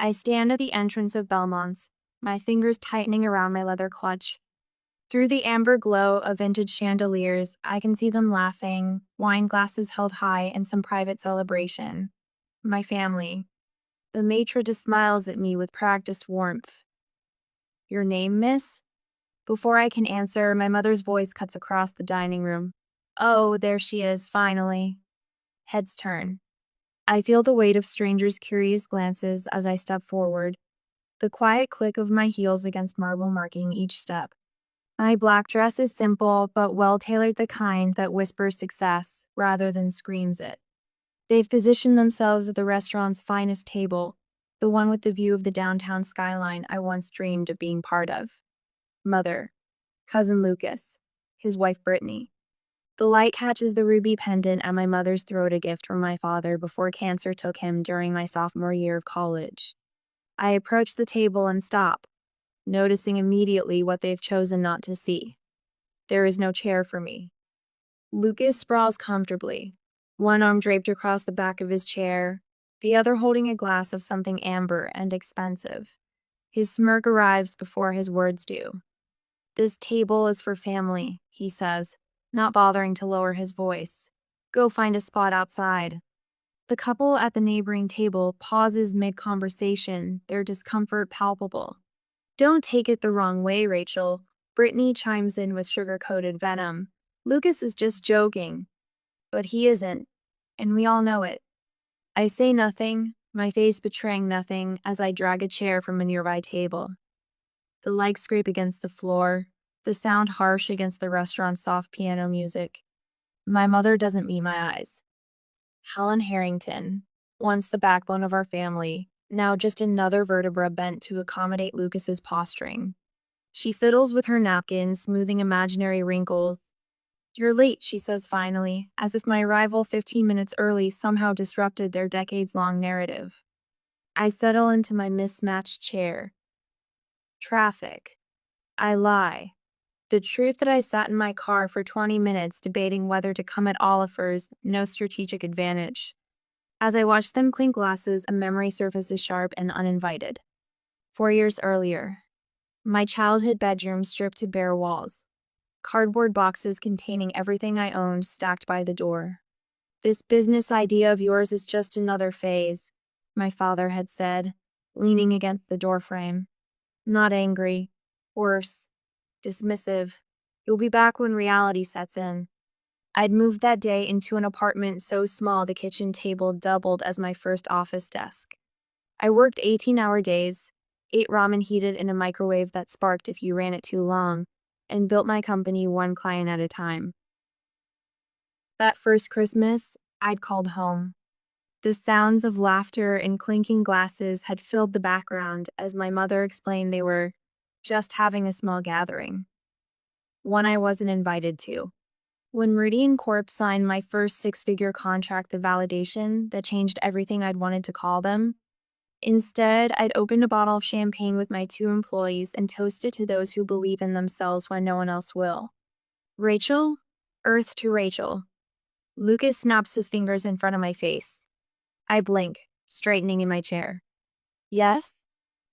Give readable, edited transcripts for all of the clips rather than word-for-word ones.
I stand at the entrance of Belmont's, my fingers tightening around my leather clutch. Through the amber glow of vintage chandeliers, I can see them laughing, wine glasses held high in some private celebration. My family. The maitre d' smiles at me with practiced warmth. Your name, miss? Before I can answer, my mother's voice cuts across the dining room. Oh, there she is, finally. Heads turn. I feel the weight of strangers' curious glances as I step forward, the quiet click of my heels against marble marking each step. My black dress is simple, but well-tailored, the kind that whispers success rather than screams it. They've positioned themselves at the restaurant's finest table, the one with the view of the downtown skyline I once dreamed of being part of. Mother, cousin Lucas, his wife Brittany. The light catches the ruby pendant at my mother's throat, a gift from my father before cancer took him during my sophomore year of college. I approach the table and stop, noticing immediately what they've chosen not to see. There is no chair for me. Lucas sprawls comfortably, one arm draped across the back of his chair, the other holding a glass of something amber and expensive. His smirk arrives before his words do. This table is for family, he says, not bothering to lower his voice. Go find a spot outside. The couple at the neighboring table pauses mid-conversation, their discomfort palpable. Don't take it the wrong way, Rachel. Brittany chimes in with sugar-coated venom. Lucas is just joking. But he isn't, and we all know it. I say nothing, my face betraying nothing, as I drag a chair from a nearby table. The legs scrape against the floor, the sound harsh against the restaurant's soft piano music. My mother doesn't meet my eyes. Helen Harrington, once the backbone of our family, now just another vertebra bent to accommodate Lucas's posturing. She fiddles with her napkin, smoothing imaginary wrinkles. You're late, she says finally, as if my arrival 15 minutes early somehow disrupted their decades-long narrative. I settle into my mismatched chair. Traffic. I lie. The truth that I sat in my car for 20 minutes debating whether to come at Oliver's, no strategic advantage. As I watch them clink glasses, a memory surfaces sharp and uninvited. 4 years earlier. My childhood bedroom stripped to bare walls. Cardboard boxes containing everything I owned stacked by the door. This business idea of yours is just another phase, my father had said, leaning against the doorframe. Not angry. Worse. Dismissive. You'll be back when reality sets in. I'd moved that day into an apartment so small the kitchen table doubled as my first office desk. I worked 18-hour days, ate ramen heated in a microwave that sparked if you ran it too long, and built my company one client at a time. That first Christmas, I'd called home. The sounds of laughter and clinking glasses had filled the background as my mother explained they were just having a small gathering. One I wasn't invited to. When Meridian Corp signed my first six-figure contract, the validation that changed everything I'd wanted to call them. Instead, I'd opened a bottle of champagne with my 2 employees and toasted to those who believe in themselves when no one else will. Rachel? Earth to Rachel. Lucas snaps his fingers in front of my face. I blink, straightening in my chair. Yes?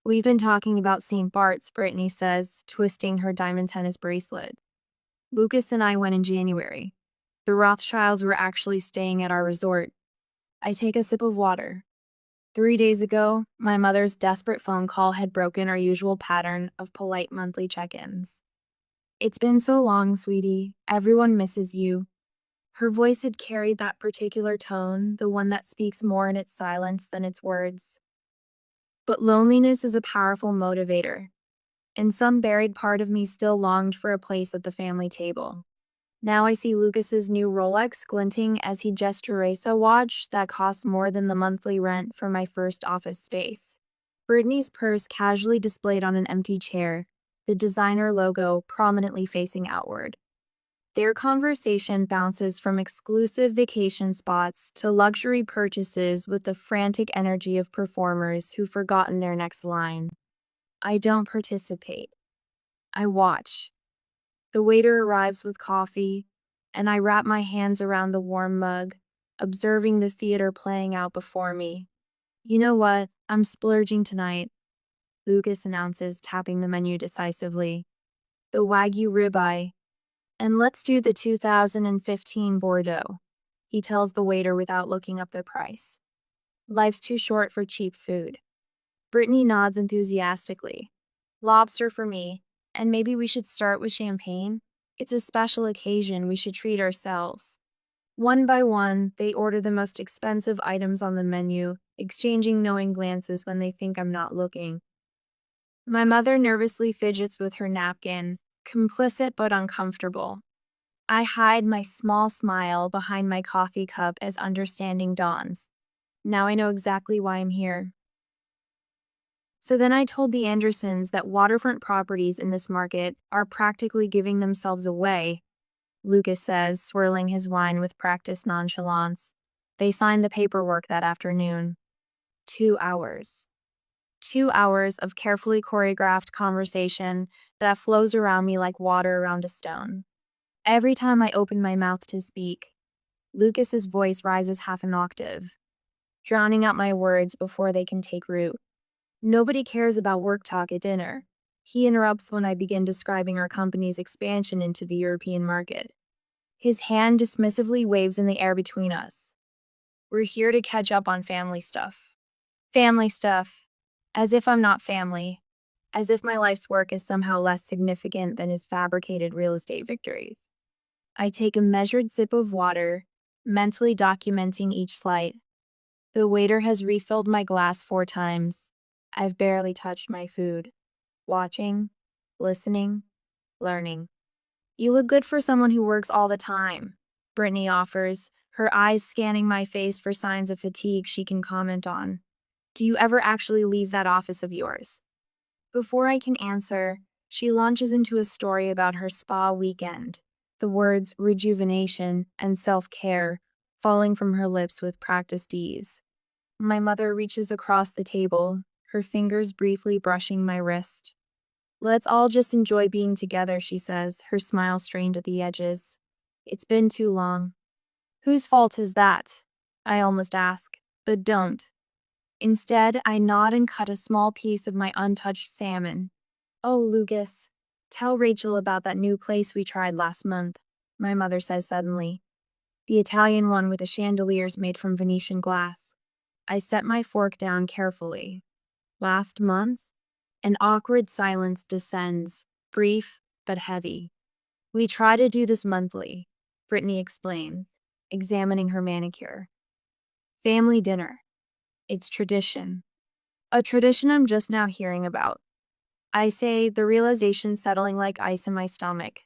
We've been talking about St. Bart's, Brittany says, twisting her diamond tennis bracelet. Lucas and I went in January. The Rothschilds were actually staying at our resort. I take a sip of water. 3 days ago, my mother's desperate phone call had broken our usual pattern of polite monthly check-ins. It's been so long, sweetie. Everyone misses you. Her voice had carried that particular tone, the one that speaks more in its silence than its words. But loneliness is a powerful motivator, and some buried part of me still longed for a place at the family table. Now I see Lucas's new Rolex glinting as he gestures a watch that costs more than the monthly rent for my first office space. Brittany's purse casually displayed on an empty chair, the designer logo prominently facing outward. Their conversation bounces from exclusive vacation spots to luxury purchases with the frantic energy of performers who've forgotten their next line. I don't participate. I watch. The waiter arrives with coffee, and I wrap my hands around the warm mug, observing the theater playing out before me. You know what? I'm splurging tonight, Lucas announces, tapping the menu decisively. The Wagyu ribeye. And let's do the 2015 Bordeaux, he tells the waiter without looking up the price. Life's too short for cheap food. Brittany nods enthusiastically. Lobster for me, and maybe we should start with champagne? It's a special occasion, we should treat ourselves. One by one, they order the most expensive items on the menu, exchanging knowing glances when they think I'm not looking. My mother nervously fidgets with her napkin, complicit but uncomfortable. I hide my small smile behind my coffee cup as understanding dawns. Now I know exactly why I'm here. So then I told the Andersons that waterfront properties in this market are practically giving themselves away, Lucas says, swirling his wine with practiced nonchalance. They signed the paperwork that afternoon. 2 hours. 2 hours of carefully choreographed conversation that flows around me like water around a stone. Every time I open my mouth to speak, Lucas's voice rises half an octave, drowning out my words before they can take root. Nobody cares about work talk at dinner. He interrupts when I begin describing our company's expansion into the European market. His hand dismissively waves in the air between us. We're here to catch up on family stuff. Family stuff. As if I'm not family. As if my life's work is somehow less significant than his fabricated real estate victories. I take a measured sip of water, mentally documenting each slight. The waiter has refilled my glass 4 times. I've barely touched my food. Watching, listening, learning. You look good for someone who works all the time, Brittany offers, her eyes scanning my face for signs of fatigue she can comment on. Do you ever actually leave that office of yours? Before I can answer, she launches into a story about her spa weekend, the words rejuvenation and self-care falling from her lips with practiced ease. My mother reaches across the table, her fingers briefly brushing my wrist. Let's all just enjoy being together, she says, her smile strained at the edges. It's been too long. Whose fault is that? I almost ask, but don't. Instead, I nod and cut a small piece of my untouched salmon. Oh, Lucas, tell Rachel about that new place we tried last month, my mother says suddenly. The Italian one with the chandeliers made from Venetian glass. I set my fork down carefully. Last month? An awkward silence descends, brief but heavy. We try to do this monthly, Brittany explains, examining her manicure. Family dinner. It's tradition. A tradition I'm just now hearing about. I say, the realization settling like ice in my stomach.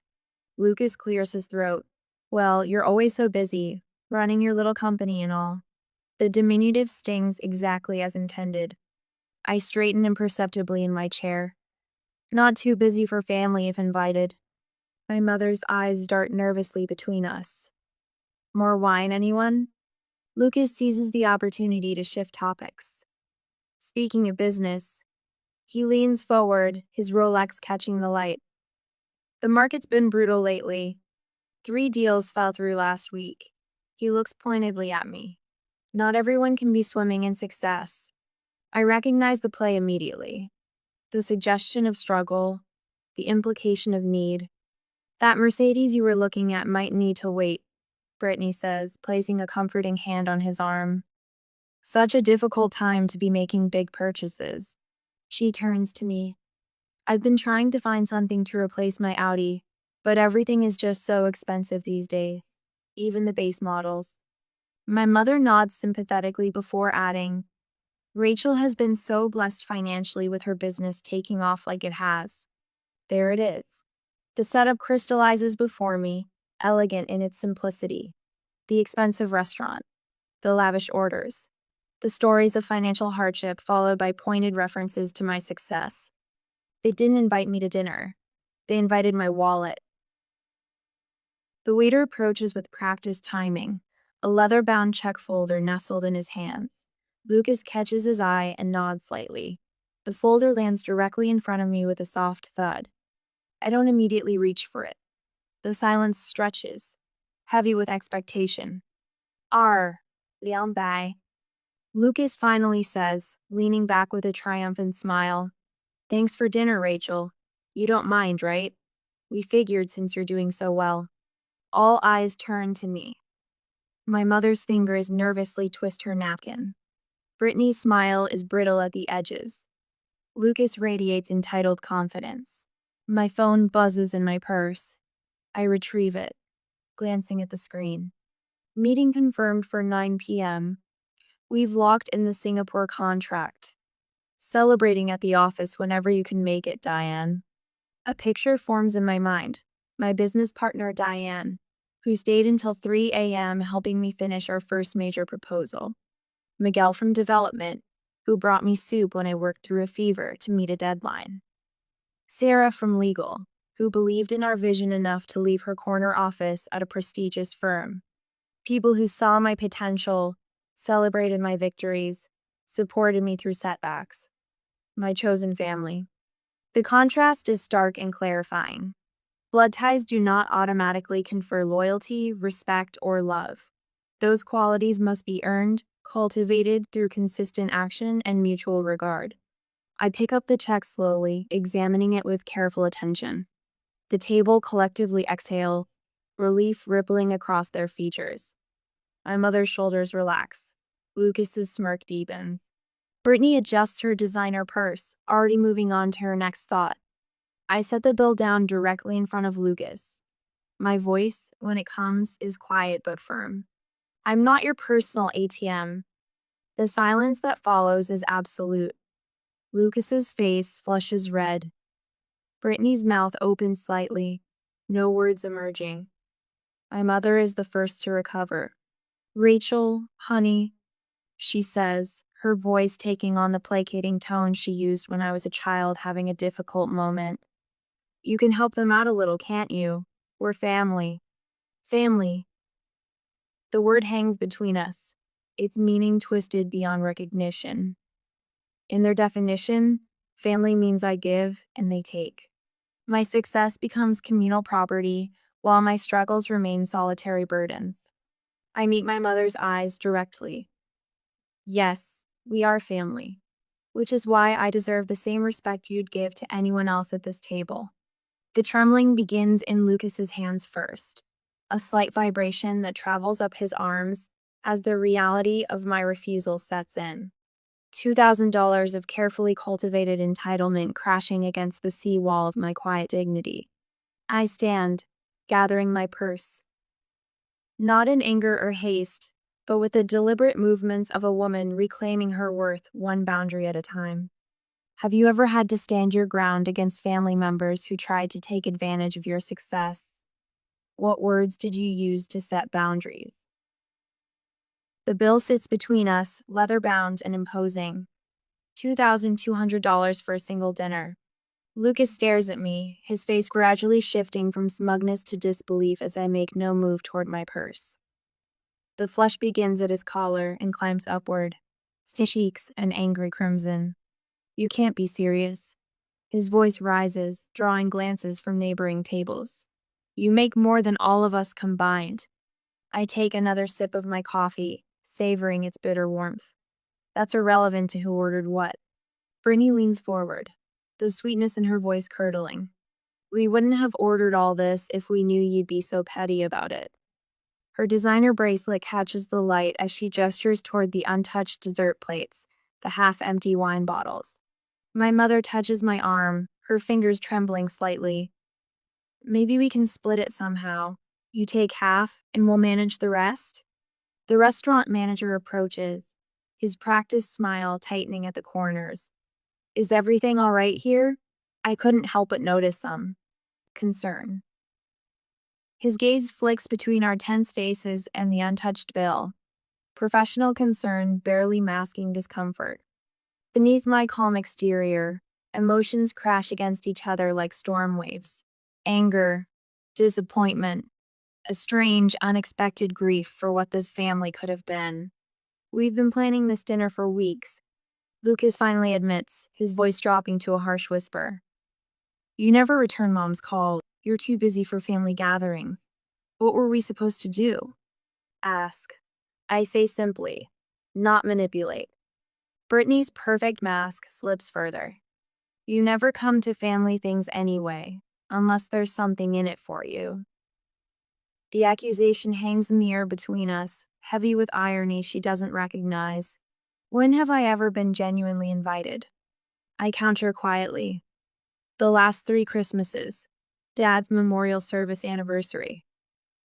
Lucas clears his throat. Well, you're always so busy, running your little company and all. The diminutive stings exactly as intended. I straighten imperceptibly in my chair. Not too busy for family if invited. My mother's eyes dart nervously between us. More wine, anyone? Lucas seizes the opportunity to shift topics. Speaking of business, he leans forward, his Rolex catching the light. The market's been brutal lately. 3 deals fell through last week. He looks pointedly at me. Not everyone can be swimming in success. I recognize the play immediately. The suggestion of struggle, the implication of need. That Mercedes you were looking at might need to wait, Brittany says, placing a comforting hand on his arm. Such a difficult time to be making big purchases. She turns to me. I've been trying to find something to replace my Audi, but everything is just so expensive these days, even the base models. My mother nods sympathetically before adding, Rachel has been so blessed financially with her business taking off like it has. There it is. The setup crystallizes before me, elegant in its simplicity. The expensive restaurant, the lavish orders, the stories of financial hardship followed by pointed references to my success. They didn't invite me to dinner. They invited my wallet. The waiter approaches with practiced timing, a leather-bound check folder nestled in his hands. Lucas catches his eye and nods slightly. The folder lands directly in front of me with a soft thud. I don't immediately reach for it. The silence stretches, heavy with expectation. R. Liang Bai. Lucas finally says, leaning back with a triumphant smile, "Thanks for dinner, Rachel. You don't mind, right? We figured since you're doing so well." All eyes turn to me. My mother's fingers nervously twist her napkin. Brittany's smile is brittle at the edges. Lucas radiates entitled confidence. My phone buzzes in my purse. I retrieve it, glancing at the screen. Meeting confirmed for 9 p.m. We've locked in the Singapore contract. Celebrating at the office whenever you can make it, Diane. A picture forms in my mind. My business partner, Diane, who stayed until 3 a.m. helping me finish our first major proposal. Miguel from development, who brought me soup when I worked through a fever to meet a deadline. Sarah from legal, who believed in our vision enough to leave her corner office at a prestigious firm. People who saw my potential, celebrated my victories, supported me through setbacks. My chosen family. The contrast is stark and clarifying. Blood ties do not automatically confer loyalty, respect, or love. Those qualities must be earned, cultivated through consistent action and mutual regard. I pick up the check slowly, examining it with careful attention. The table collectively exhales, relief rippling across their features. My mother's shoulders relax. Lucas's smirk deepens. Brittany adjusts her designer purse, already moving on to her next thought. I set the bill down directly in front of Lucas. My voice, when it comes, is quiet but firm. "I'm not your personal ATM." The silence that follows is absolute. Lucas's face flushes red. Brittany's mouth opens slightly, no words emerging. My mother is the first to recover. "Rachel, honey," she says, her voice taking on the placating tone she used when I was a child having a difficult moment. "You can help them out a little, can't you? We're family." Family. The word hangs between us, its meaning twisted beyond recognition. In their definition, family means I give and they take. My success becomes communal property, while my struggles remain solitary burdens. I meet my mother's eyes directly. "Yes, we are family, which is why I deserve the same respect you'd give to anyone else at this table." The trembling begins in Lucas's hands first, a slight vibration that travels up his arms as the reality of my refusal sets in. $2,000 of carefully cultivated entitlement crashing against the seawall of my quiet dignity. I stand, gathering my purse. Not in anger or haste, but with the deliberate movements of a woman reclaiming her worth one boundary at a time. Have you ever had to stand your ground against family members who tried to take advantage of your success? What words did you use to set boundaries? The bill sits between us, leather-bound and imposing. $2,200 for a single dinner. Lucas stares at me, his face gradually shifting from smugness to disbelief as I make no move toward my purse. The flush begins at his collar and climbs upward, cheeks an angry crimson. "You can't be serious." His voice rises, drawing glances from neighboring tables. "You make more than all of us combined." I take another sip of my coffee, savoring its bitter warmth. That's irrelevant to who ordered what. Brittany leans forward, the sweetness in her voice curdling. "We wouldn't have ordered all this if we knew you'd be so petty about it." Her designer bracelet catches the light as she gestures toward the untouched dessert plates, the half-empty wine bottles. My mother touches my arm, her fingers trembling slightly. "Maybe we can split it somehow. You take half, and we'll manage the rest?" The restaurant manager approaches, his practiced smile tightening at the corners. "Is everything all right here?" I couldn't help but notice some concern. His gaze flicks between our tense faces and the untouched bill. Professional concern barely masking discomfort. Beneath my calm exterior, emotions crash against each other like storm waves. Anger, disappointment, a strange, unexpected grief for what this family could have been. "We've been planning this dinner for weeks," Lucas finally admits, his voice dropping to a harsh whisper. "You never return Mom's call. You're too busy for family gatherings." "What were we supposed to do?" "Ask." I say simply. not manipulate. Brittany's perfect mask slips further. You never come to family things anyway, unless there's something in it for you. The accusation hangs in the air between us, heavy with irony she doesn't recognize. When have I ever been genuinely invited? I counter quietly. The last 3 Christmases. Dad's memorial service anniversary.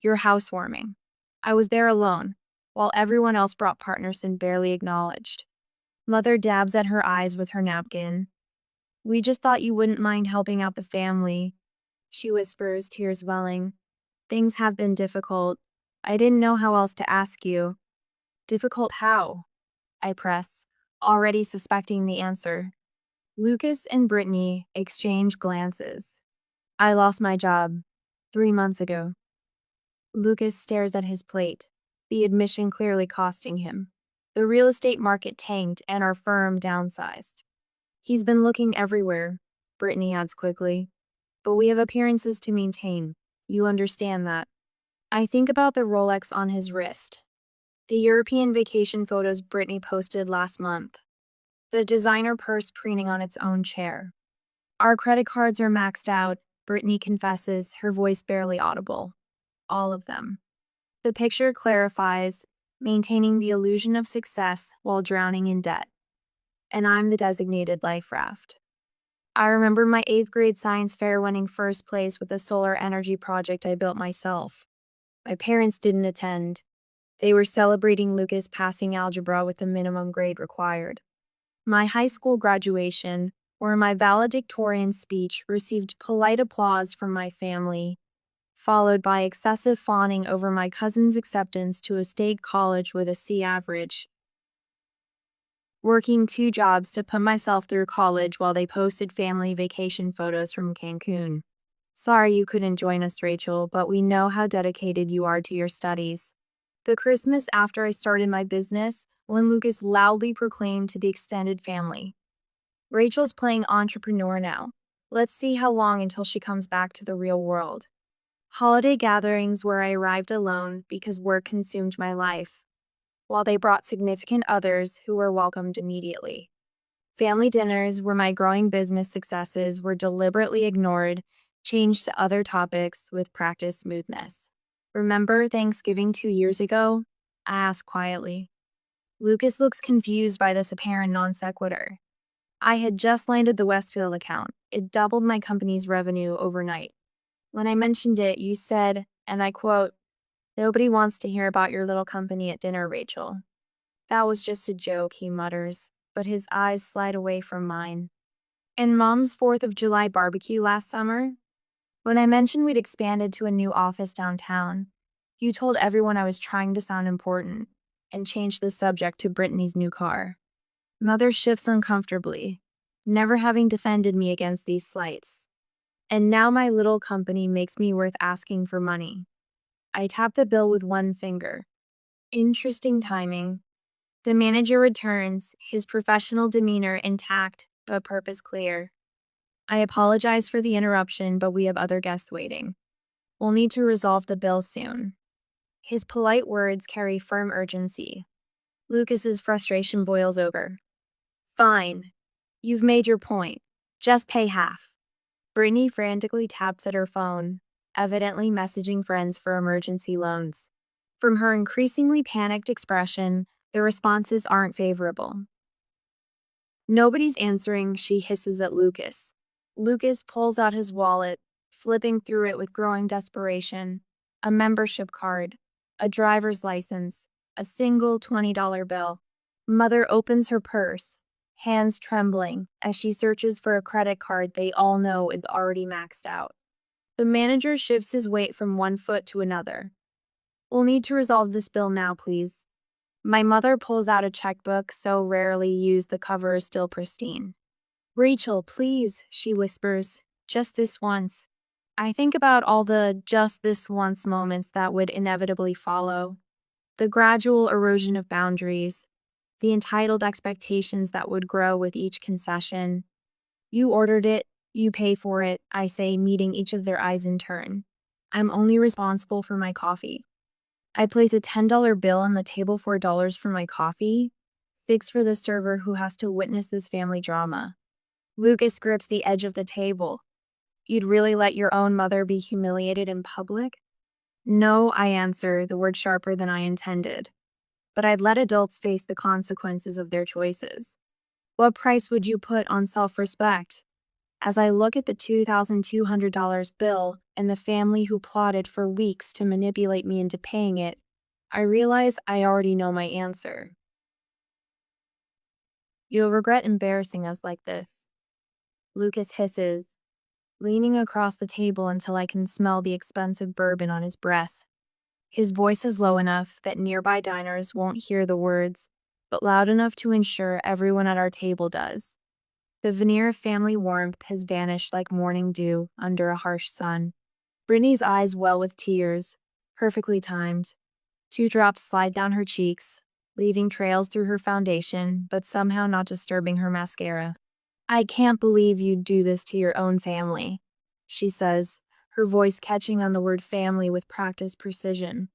Your housewarming. I was there alone, while everyone else brought partners and barely acknowledged. Mother dabs at her eyes with her napkin. We just thought you wouldn't mind helping out the family, she whispers, tears welling. Things have been difficult. I didn't know how else to ask you. Difficult how? I press, already suspecting the answer. Lucas and Brittany exchange glances. I lost my job 3 months ago. Lucas stares at his plate, the admission clearly costing him. The real estate market tanked and our firm downsized. He's been looking everywhere, Brittany adds quickly. But we have appearances to maintain. You understand that. I think about the Rolex on his wrist. The European vacation photos Brittany posted last month. The designer purse preening on its own chair. Our credit cards are maxed out, Brittany confesses, her voice barely audible. All of them. The picture clarifies, maintaining the illusion of success while drowning in debt. And I'm the designated life raft. I remember my 8th grade science fair winning first place with a solar energy project I built myself. My parents didn't attend. They were celebrating Lucas passing algebra with the minimum grade required. My high school graduation, or my valedictorian speech, received polite applause from my family, followed by excessive fawning over my cousin's acceptance to a state college with a C average. Working 2 jobs to put myself through college while they posted family vacation photos from Cancun. Sorry you couldn't join us, Rachel, but we know how dedicated you are to your studies. The Christmas after I started my business, when Lucas loudly proclaimed to the extended family, Rachel's playing entrepreneur now. Let's see how long until she comes back to the real world. Holiday gatherings where I arrived alone because work consumed my life, while they brought significant others who were welcomed immediately. Family dinners where my growing business successes were deliberately ignored, changed to other topics with practiced smoothness. Remember Thanksgiving 2 years ago? I asked quietly. Lucas looks confused by this apparent non sequitur. I had just landed the Westfield account. It doubled my company's revenue overnight. When I mentioned it, you said, and I quote, "Nobody wants to hear about your little company at dinner, Rachel." That was just a joke, he mutters, but his eyes slide away from mine. And Mom's 4th of July barbecue last summer? When I mentioned we'd expanded to a new office downtown, you told everyone I was trying to sound important, and changed the subject to Brittany's new car. Mother shifts uncomfortably, never having defended me against these slights. And now my little company makes me worth asking for money. I tap the bill with one finger. Interesting timing. The manager returns, his professional demeanor intact, but purpose clear. I apologize for the interruption, but we have other guests waiting. We'll need to resolve the bill soon. His polite words carry firm urgency. Lucas's frustration boils over. Fine. You've made your point. Just pay half. Brittany frantically taps at her phone, evidently messaging friends for emergency loans. From her increasingly panicked expression, the responses aren't favorable. Nobody's answering, she hisses at Lucas. Lucas pulls out his wallet, flipping through it with growing desperation. A membership card, a driver's license, a single $20 bill. Mother opens her purse, hands trembling, as she searches for a credit card they all know is already maxed out. The manager shifts his weight from one foot to another. We'll need to resolve this bill now, please. My mother pulls out a checkbook so rarely used the cover is still pristine. Rachel, please, she whispers, just this once. I think about all the just this once moments that would inevitably follow. The gradual erosion of boundaries, the entitled expectations that would grow with each concession. You ordered it, you pay for it, I say, meeting each of their eyes in turn. I'm only responsible for my coffee. I place a $10 bill on the table for $4 for my coffee. 6 for the server who has to witness this family drama. Lucas grips the edge of the table. You'd really let your own mother be humiliated in public? No, I answer, the word sharper than I intended. But I'd let adults face the consequences of their choices. What price would you put on self-respect? As I look at the $2,200 bill and the family who plotted for weeks to manipulate me into paying it, I realize I already know my answer. You'll regret embarrassing us like this. Lucas hisses, leaning across the table until I can smell the expensive bourbon on his breath. His voice is low enough that nearby diners won't hear the words, but loud enough to ensure everyone at our table does. The veneer of family warmth has vanished like morning dew under a harsh sun. Brittany's eyes well with tears, perfectly timed. 2 drops slide down her cheeks, leaving trails through her foundation, but somehow not disturbing her mascara. I can't believe you'd do this to your own family, she says, her voice catching on the word family with practiced precision.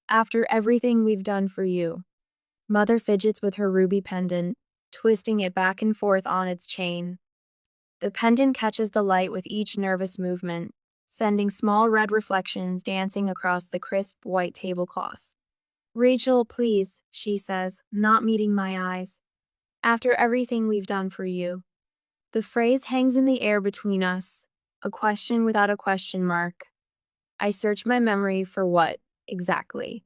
After everything we've done for you. Mother fidgets with her ruby pendant, twisting it back and forth on its chain. The pendant catches the light with each nervous movement, sending small red reflections dancing across the crisp white tablecloth. Rachel, please, she says, not meeting my eyes. After everything we've done for you. The phrase hangs in the air between us, a question without a question mark. I search my memory for what, exactly,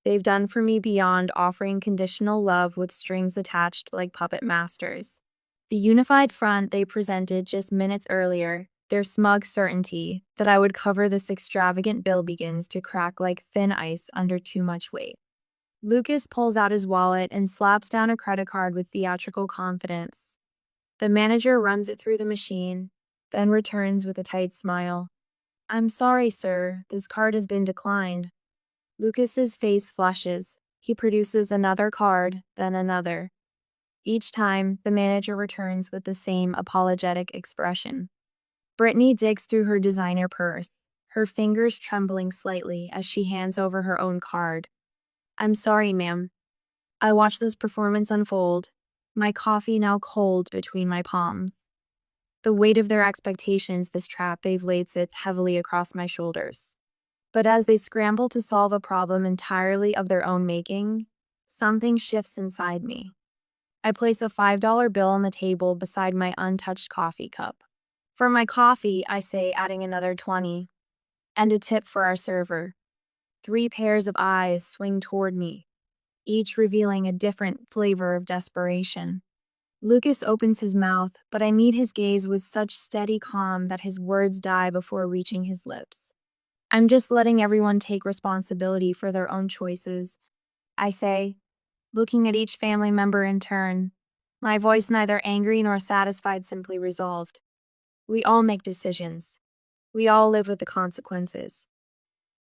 they've done for me beyond offering conditional love with strings attached like puppet masters. The unified front they presented just minutes earlier, their smug certainty that I would cover this extravagant bill begins to crack like thin ice under too much weight. Lucas pulls out his wallet and slaps down a credit card with theatrical confidence. The manager runs it through the machine, then returns with a tight smile. I'm sorry, sir, this card has been declined. Lucas's face flushes. He produces another card, then another. Each time, the manager returns with the same apologetic expression. Brittany digs through her designer purse, her fingers trembling slightly as she hands over her own card. I'm sorry, ma'am. I watched this performance unfold, my coffee now cold between my palms. The weight of their expectations this trap they've laid sits heavily across my shoulders. But as they scramble to solve a problem entirely of their own making, something shifts inside me. I place a $5 bill on the table beside my untouched coffee cup. For my coffee, I say, adding another 20. And a tip for our server. 3 pairs of eyes swing toward me, each revealing a different flavor of desperation. Lucas opens his mouth, but I meet his gaze with such steady calm that his words die before reaching his lips. I'm just letting everyone take responsibility for their own choices, I say, looking at each family member in turn, my voice neither angry nor satisfied, simply resolved. We all make decisions. We all live with the consequences.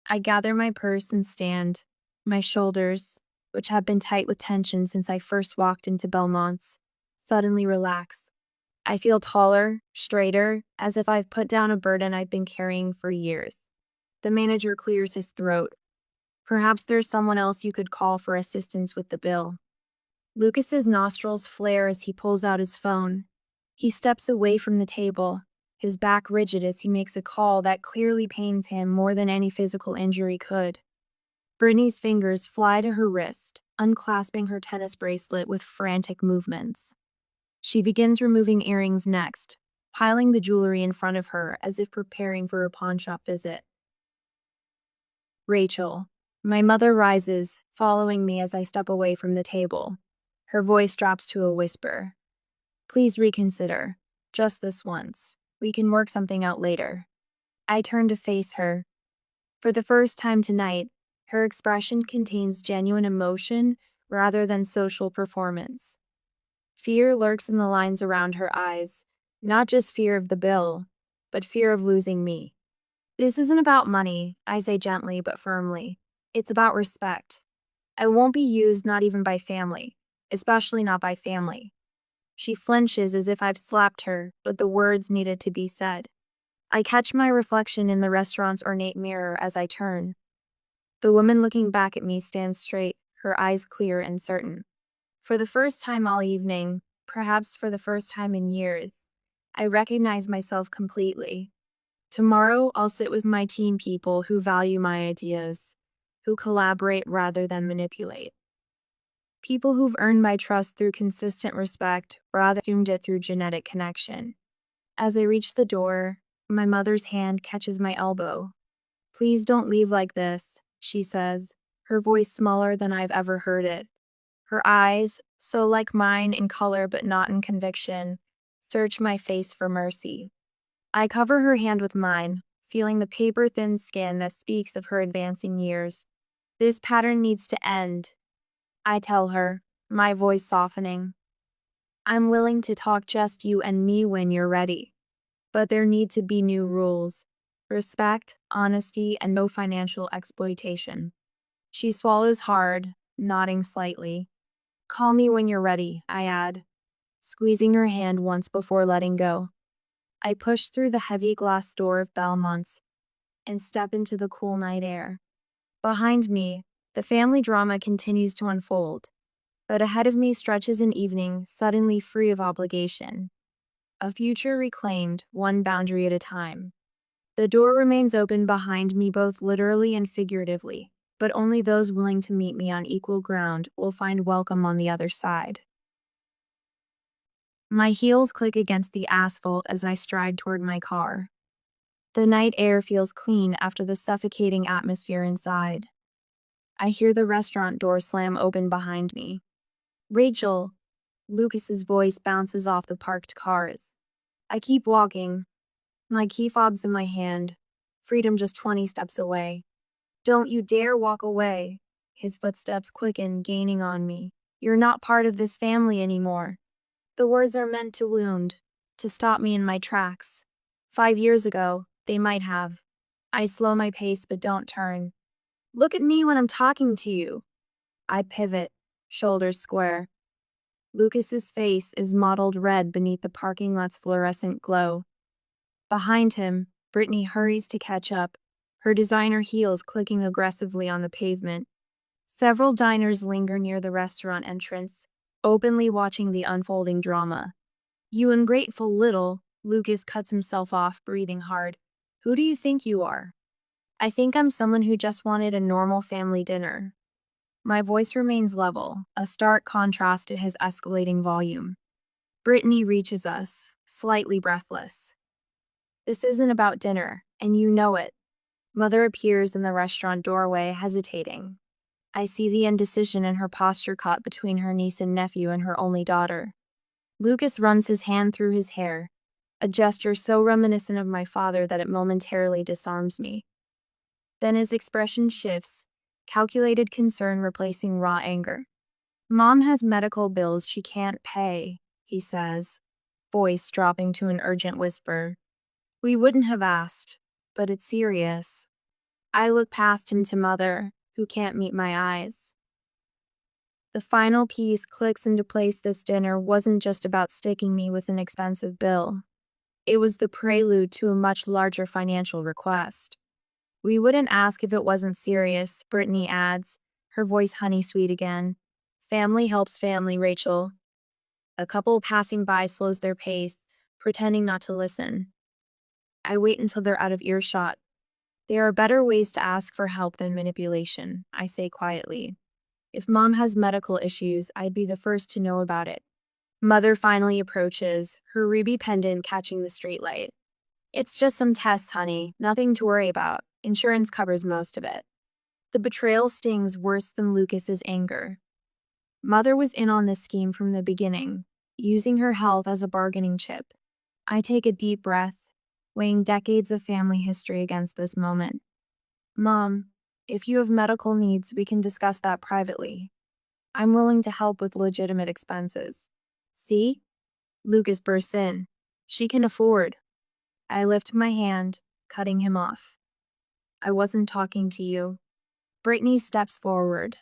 I gather my purse and stand, my shoulders, which have been tight with tension since I first walked into Belmont's, suddenly relax. I feel taller, straighter, as if I've put down a burden I've been carrying for years. The manager clears his throat. Perhaps there's someone else you could call for assistance with the bill. Lucas's nostrils flare as he pulls out his phone. He steps away from the table, his back rigid as he makes a call that clearly pains him more than any physical injury could. Brittany's fingers fly to her wrist, unclasping her tennis bracelet with frantic movements. She begins removing earrings next, piling the jewelry in front of her as if preparing for a pawn shop visit. Rachel. My mother rises, following me as I step away from the table. Her voice drops to a whisper. Please reconsider. Just this once. We can work something out later. I turn to face her. For the first time tonight, her expression contains genuine emotion rather than social performance. Fear lurks in the lines around her eyes, not just fear of the bill, but fear of losing me. This isn't about money, I say gently but firmly. It's about respect. I won't be used, not even by family, especially not by family. She flinches as if I've slapped her, but the words needed to be said. I catch my reflection in the restaurant's ornate mirror as I turn. The woman looking back at me stands straight, her eyes clear and certain. For the first time all evening, perhaps for the first time in years, I recognize myself completely. Tomorrow, I'll sit with my team people who value my ideas, who collaborate rather than manipulate. People who've earned my trust through consistent respect rather than assumed it through genetic connection. As I reach the door, my mother's hand catches my elbow. "Please don't leave like this," she says, her voice smaller than I've ever heard it. Her eyes, so like mine in color but not in conviction, search my face for mercy. I cover her hand with mine, feeling the paper-thin skin that speaks of her advancing years. "This pattern needs to end," I tell her, my voice softening. "I'm willing to talk just you and me when you're ready. But there need to be new rules. Respect, honesty, and no financial exploitation." She swallows hard, nodding slightly. "Call me when you're ready," I add, squeezing her hand once before letting go. I push through the heavy glass door of Belmont's and step into the cool night air. Behind me, the family drama continues to unfold, but ahead of me stretches an evening suddenly free of obligation. A future reclaimed, one boundary at a time. The door remains open behind me both literally and figuratively, but only those willing to meet me on equal ground will find welcome on the other side. My heels click against the asphalt as I stride toward my car. The night air feels clean after the suffocating atmosphere inside. I hear the restaurant door slam open behind me. "Rachel!" Lucas's voice bounces off the parked cars. I keep walking, my key fob's in my hand, freedom just 20 steps away. "Don't you dare walk away." His footsteps quicken, gaining on me. "You're not part of this family anymore." The words are meant to wound, to stop me in my tracks. 5 years ago, they might have. I slow my pace but don't turn. "Look at me when I'm talking to you." I pivot, shoulders square. Lucas's face is mottled red beneath the parking lot's fluorescent glow. Behind him, Brittany hurries to catch up, her designer heels clicking aggressively on the pavement. Several diners linger near the restaurant entrance, openly watching the unfolding drama. "You ungrateful little," Lucas cuts himself off, breathing hard. "Who do you think you are?" "I think I'm someone who just wanted a normal family dinner." My voice remains level, a stark contrast to his escalating volume. Brittany reaches us, slightly breathless. "This isn't about dinner, and you know it." Mother appears in the restaurant doorway, hesitating. I see the indecision in her posture caught between her niece and nephew and her only daughter. Lucas runs his hand through his hair, a gesture so reminiscent of my father that it momentarily disarms me. Then his expression shifts, calculated concern replacing raw anger. "Mom has medical bills she can't pay," he says, voice dropping to an urgent whisper. "We wouldn't have asked, but it's serious." I look past him to Mother, who can't meet my eyes. The final piece clicks into place. This dinner wasn't just about sticking me with an expensive bill. It was the prelude to a much larger financial request. "We wouldn't ask if it wasn't serious," Brittany adds, her voice honey-sweet again. "Family helps family, Rachel." A couple passing by slows their pace, pretending not to listen. I wait until they're out of earshot. "There are better ways to ask for help than manipulation," I say quietly. "If Mom has medical issues, I'd be the first to know about it." Mother finally approaches, her ruby pendant catching the streetlight. "It's just some tests, honey. Nothing to worry about. Insurance covers most of it." The betrayal stings worse than Lucas's anger. Mother was in on this scheme from the beginning, using her health as a bargaining chip. I take a deep breath, weighing decades of family history against this moment. "Mom, if you have medical needs, we can discuss that privately. I'm willing to help with legitimate expenses." "See?" Lucas bursts in. "She can afford." I lift my hand, cutting him off. "I wasn't talking to you." Brittany steps forward.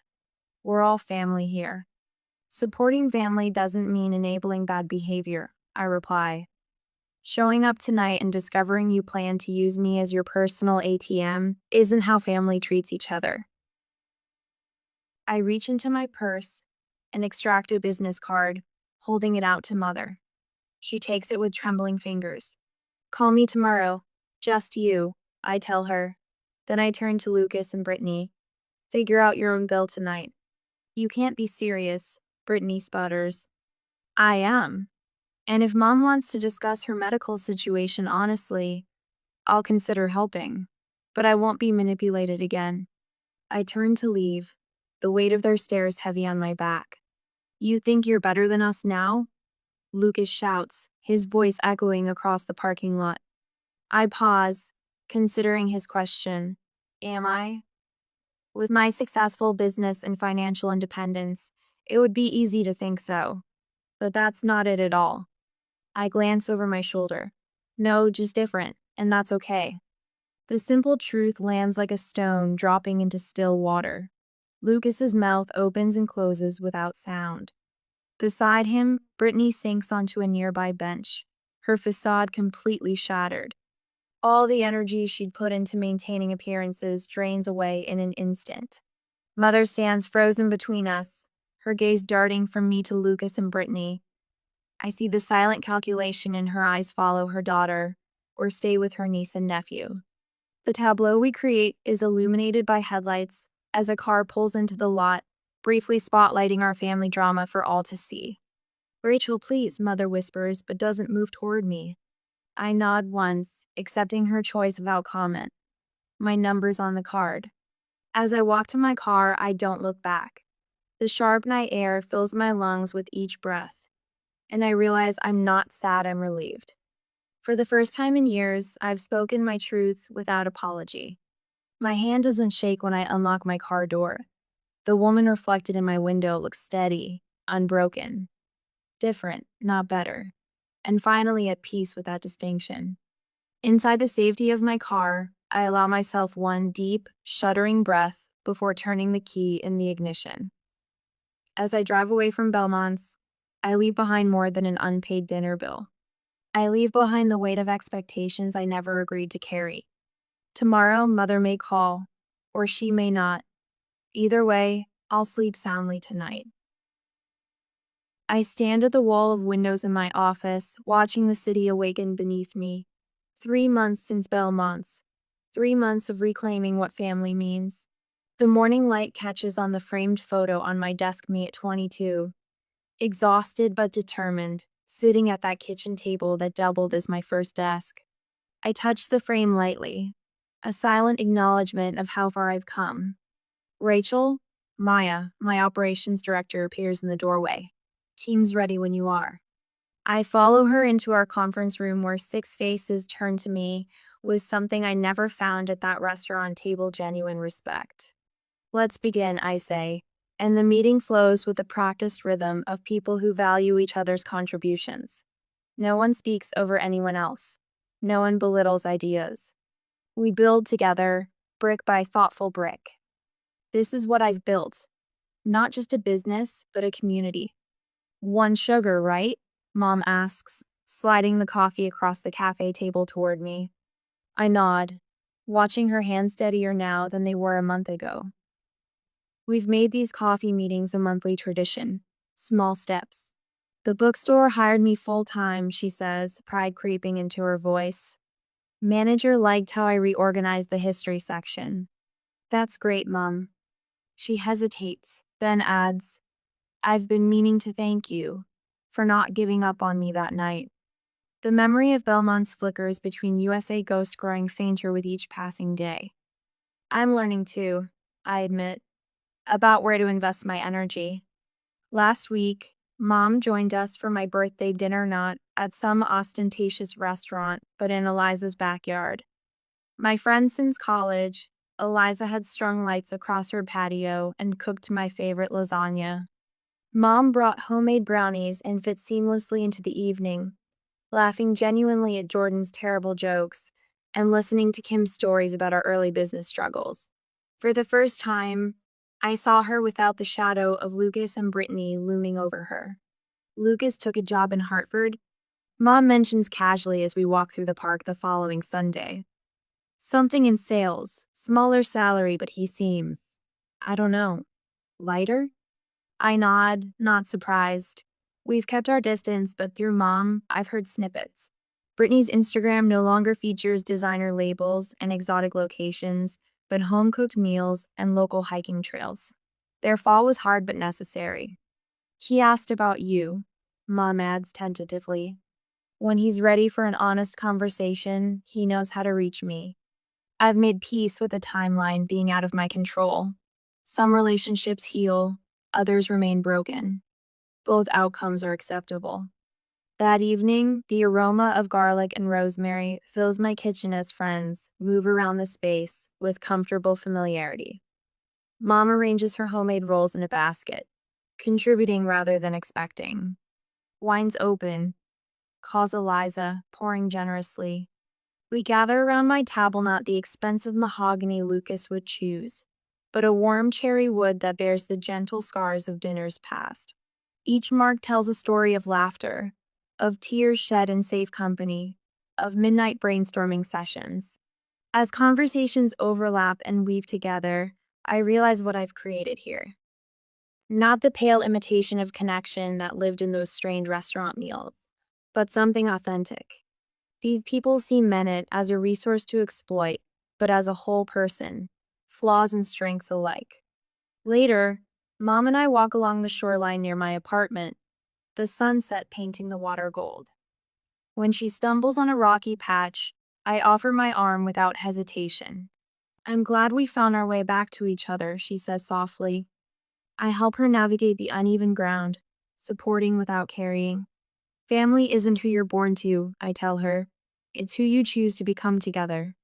"We're all family here." "Supporting family doesn't mean enabling bad behavior," I reply. "Showing up tonight and discovering you plan to use me as your personal ATM isn't how family treats each other." I reach into my purse and extract a business card, holding it out to Mother. She takes it with trembling fingers. Call me tomorrow. Just you, I tell her. Then I turn to Lucas and Brittany. Figure out your own bill tonight. You can't be serious, Brittany sputters. I am. And if Mom wants to discuss her medical situation honestly, I'll consider helping. But I won't be manipulated again. I turn to leave, the weight of their stares heavy on my back. You think you're better than us now? Lucas shouts, his voice echoing across the parking lot. I pause, considering his question. Am I? With my successful business and financial independence, it would be easy to think so. But that's not it at all. I glance over my shoulder. No, just different, and that's okay. The simple truth lands like a stone dropping into still water. Lucas's mouth opens and closes without sound. Beside him, Brittany sinks onto a nearby bench, her facade completely shattered. All the energy she'd put into maintaining appearances drains away in an instant. Mother stands frozen between us, her gaze darting from me to Lucas and Brittany. I see the silent calculation in her eyes follow her daughter, or stay with her niece and nephew. The tableau we create is illuminated by headlights as a car pulls into the lot, briefly spotlighting our family drama for all to see. Rachel, please, Mother whispers, but doesn't move toward me. I nod once, accepting her choice without comment. My number's on the card. As I walk to my car, I don't look back. The sharp night air fills my lungs with each breath, and I realize I'm not sad, I'm relieved. For the first time in years, I've spoken my truth without apology. My hand doesn't shake when I unlock my car door. The woman reflected in my window looks steady, unbroken. Different, not better. And finally at peace with that distinction. Inside the safety of my car, I allow myself one deep, shuddering breath before turning the key in the ignition. As I drive away from Belmont's, I leave behind more than an unpaid dinner bill. I leave behind the weight of expectations I never agreed to carry. Tomorrow, Mother may call, or she may not. Either way, I'll sleep soundly tonight. I stand at the wall of windows in my office, watching the city awaken beneath me. 3 months since Belmont's. 3 months of reclaiming what family means. The morning light catches on the framed photo on my desk, me at 22. Exhausted but determined, sitting at that kitchen table that doubled as my first desk. I touch the frame lightly, a silent acknowledgement of how far I've come. Rachel, Maya, my operations director, appears in the doorway. Team's ready when you are. I follow her into our conference room where 6 faces turn to me with something I never found at that restaurant table: genuine respect. Let's begin, I say, and the meeting flows with the practiced rhythm of people who value each other's contributions. No one speaks over anyone else. No one belittles ideas. We build together, brick by thoughtful brick. This is what I've built. Not just a business, but a community. 1 sugar, right? Mom asks, sliding the coffee across the cafe table toward me. I nod, watching her hands steadier now than they were a month ago. We've made these coffee meetings a monthly tradition. Small steps. The bookstore hired me full-time, she says, pride creeping into her voice. Manager liked how I reorganized the history section. That's great, Mom. She hesitates, then adds, I've been meaning to thank you for not giving up on me that night. The memory of Belmont's flickers between USA Ghost growing fainter with each passing day. I'm learning too, I admit, about where to invest my energy. Last week, Mom joined us for my birthday dinner, not at some ostentatious restaurant, but in Eliza's backyard. My friend since college, Eliza had strung lights across her patio and cooked my favorite lasagna. Mom brought homemade brownies and fit seamlessly into the evening, laughing genuinely at Jordan's terrible jokes and listening to Kim's stories about our early business struggles. For the first time, I saw her without the shadow of Lucas and Brittany looming over her. Lucas took a job in Hartford. Mom mentions casually as we walk through the park the following Sunday. Something in sales, smaller salary, but he seems, I don't know, lighter? I nod, not surprised. We've kept our distance, but through mom, I've heard snippets. Brittany's Instagram no longer features designer labels and exotic locations, but home cooked meals and local hiking trails. Their fall was hard but necessary. He asked about you, mom adds tentatively. When he's ready for an honest conversation, he knows how to reach me. I've made peace with the timeline being out of my control. Some relationships heal, others remain broken. Both outcomes are acceptable. That evening, the aroma of garlic and rosemary fills my kitchen as friends move around the space with comfortable familiarity. Mom arranges her homemade rolls in a basket, contributing rather than expecting. Wine's open, calls Eliza, pouring generously. We gather around my table, not the expensive mahogany Lucas would choose, but a warm cherry wood that bears the gentle scars of dinners past. Each mark tells a story of laughter, of tears shed in safe company, of midnight brainstorming sessions. As conversations overlap and weave together, I realize what I've created here. Not the pale imitation of connection that lived in those strained restaurant meals, but something authentic. These people see Menet as a resource to exploit, but as a whole person, flaws and strengths alike. Later, Mom and I walk along the shoreline near my apartment, the sunset painting the water gold. When she stumbles on a rocky patch, I offer my arm without hesitation. I'm glad we found our way back to each other, she says softly. I help her navigate the uneven ground, supporting without carrying. Family isn't who you're born to, I tell her. It's who you choose to become together.